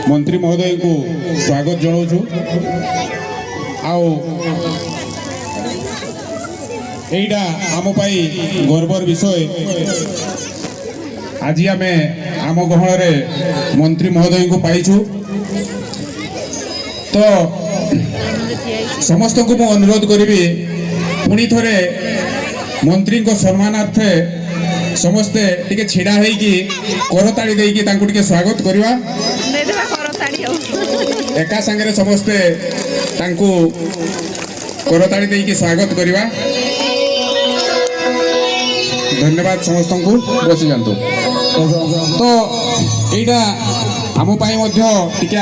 मंत्री महोदय को स्वागत जनाऊँ। आईटा आम गर्वर विषय। आज आम आम गहन मंत्री महोदय को पाइछु। तो समस्त को मु अनुरोध करी पुणी थरे मंत्री को सम्मानार्थे समस्ते टिके छिड़ा है कि करताड़ी दे कि तांको टिके स्वागत करवा। एका संगे समस्ते तांको करताड़ी दे कि स्वागत करवा। धन्यवाद समस्त को। बसी जातु। तो यहाँ आम टिके